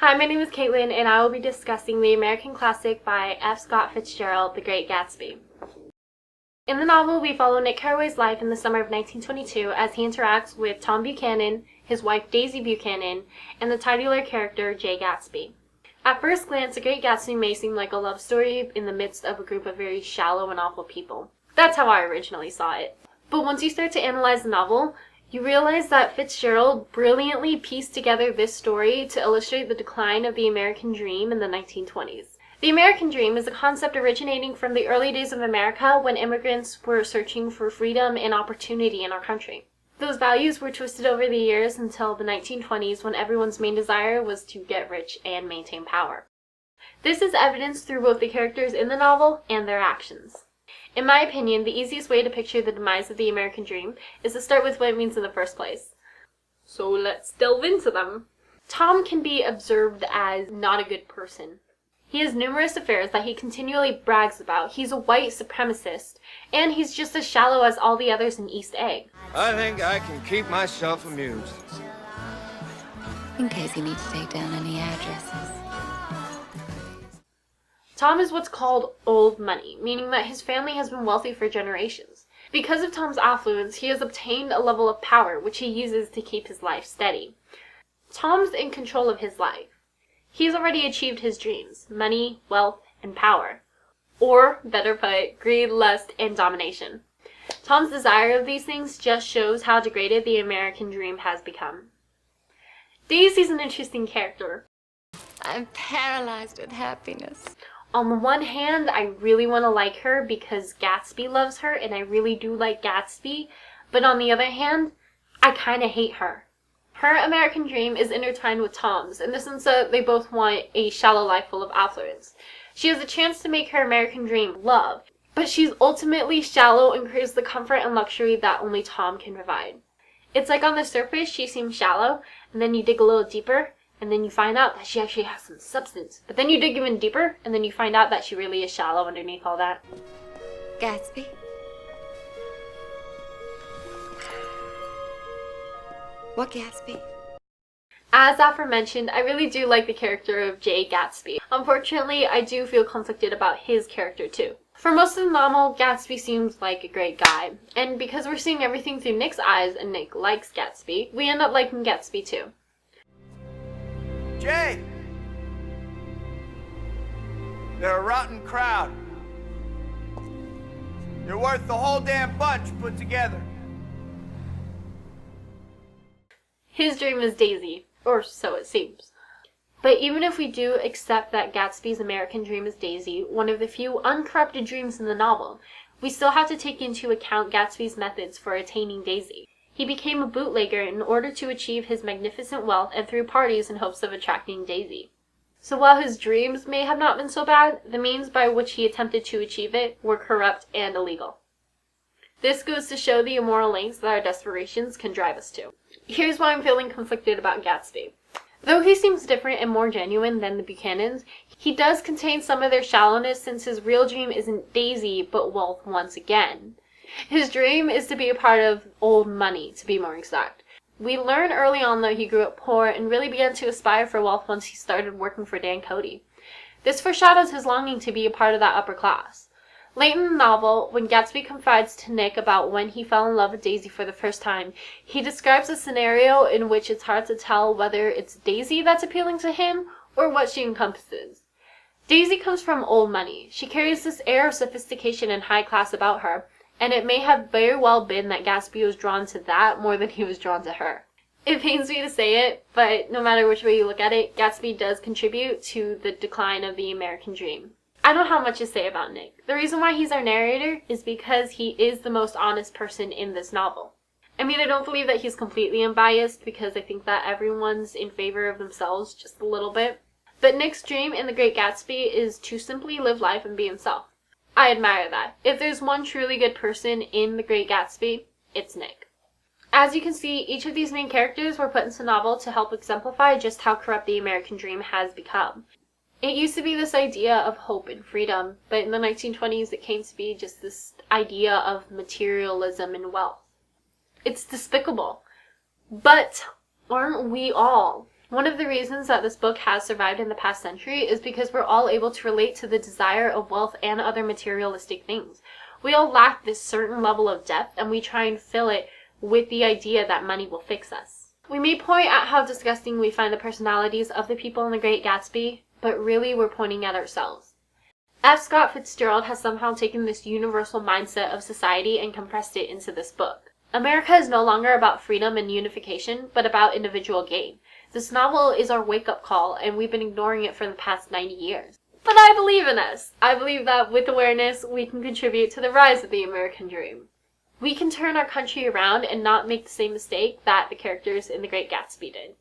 Hi, my name is Caitlin, and I will be discussing the American classic by F. Scott Fitzgerald, The Great Gatsby. In the novel, we follow Nick Carraway's life in the summer of 1922 as he interacts with Tom Buchanan, his wife Daisy Buchanan, and the titular character Jay Gatsby. At first glance, The Great Gatsby may seem like a love story in the midst of a group of very shallow and awful people. That's how I originally saw it. But once you start to analyze the novel, you realize that Fitzgerald brilliantly pieced together this story to illustrate the decline of the American dream in the 1920s. The American dream is a concept originating from the early days of America when immigrants were searching for freedom and opportunity in our country. Those values were twisted over the years until the 1920s when everyone's main desire was to get rich and maintain power. This is evidenced through both the characters in the novel and their actions. In my opinion, the easiest way to picture the demise of the American dream is to start with what it means in the first place. So let's delve into them. Tom can be observed as not a good person. He has numerous affairs that he continually brags about. He's a white supremacist, and he's just as shallow as all the others in East Egg. I think I can keep myself amused. In case you need to take down any addresses. Tom is what's called old money, meaning that his family has been wealthy for generations. Because of Tom's affluence, he has obtained a level of power which he uses to keep his life steady. Tom's in control of his life. He's already achieved his dreams: money, wealth, and power. Or, better put, greed, lust, and domination. Tom's desire of these things just shows how degraded the American dream has become. Daisy's an interesting character. I'm paralyzed with happiness. On the one hand, I really want to like her because Gatsby loves her, and I really do like Gatsby. But on the other hand, I kind of hate her. Her American dream is intertwined with Tom's, in the sense that they both want a shallow life full of affluence. She has a chance to make her American dream love, but she's ultimately shallow and craves the comfort and luxury that only Tom can provide. It's like on the surface, she seems shallow, and then you dig a little deeper, and then you find out that she actually has some substance. But then you dig even deeper, and then you find out that she really is shallow underneath all that. Gatsby? What Gatsby? As aforementioned, I really do like the character of Jay Gatsby. Unfortunately, I do feel conflicted about his character too. For most of the novel, Gatsby seems like a great guy. And because we're seeing everything through Nick's eyes and Nick likes Gatsby, we end up liking Gatsby too. Jay! They're a rotten crowd. You're worth the whole damn bunch put together. His dream is Daisy, or so it seems. But even if we do accept that Gatsby's American dream is Daisy, one of the few uncorrupted dreams in the novel, we still have to take into account Gatsby's methods for attaining Daisy. He became a bootlegger in order to achieve his magnificent wealth and threw parties in hopes of attracting Daisy. So while his dreams may have not been so bad, the means by which he attempted to achieve it were corrupt and illegal. This goes to show the immoral lengths that our desperations can drive us to. Here's why I'm feeling conflicted about Gatsby. Though he seems different and more genuine than the Buchanans, he does contain some of their shallowness since his real dream isn't Daisy, but wealth once again. His dream is to be a part of old money, to be more exact. We learn early on that he grew up poor and really began to aspire for wealth once he started working for Dan Cody. This foreshadows his longing to be a part of that upper class. Late in the novel, when Gatsby confides to Nick about when he fell in love with Daisy for the first time, he describes a scenario in which it's hard to tell whether it's Daisy that's appealing to him or what she encompasses. Daisy comes from old money. She carries this air of sophistication and high class about her, and it may have very well been that Gatsby was drawn to that more than he was drawn to her. It pains me to say it, but no matter which way you look at it, Gatsby does contribute to the decline of the American dream. I don't have much to say about Nick. The reason why he's our narrator is because he is the most honest person in this novel. I mean, I don't believe that he's completely unbiased because I think that everyone's in favor of themselves just a little bit. But Nick's dream in The Great Gatsby is to simply live life and be himself. I admire that. If there's one truly good person in The Great Gatsby, it's Nick. As you can see, each of these main characters were put into the novel to help exemplify just how corrupt the American dream has become. It used to be this idea of hope and freedom, but in the 1920s it came to be just this idea of materialism and wealth. It's despicable. But aren't we all? One of the reasons that this book has survived in the past century is because we're all able to relate to the desire of wealth and other materialistic things. We all lack this certain level of depth, and we try and fill it with the idea that money will fix us. We may point at how disgusting we find the personalities of the people in The Great Gatsby, but really we're pointing at ourselves. F. Scott Fitzgerald has somehow taken this universal mindset of society and compressed it into this book. America is no longer about freedom and unification, but about individual gain. This novel is our wake-up call, and we've been ignoring it for the past 90 years. But I believe in us. I believe that with awareness, we can contribute to the rise of the American dream. We can turn our country around and not make the same mistake that the characters in The Great Gatsby did.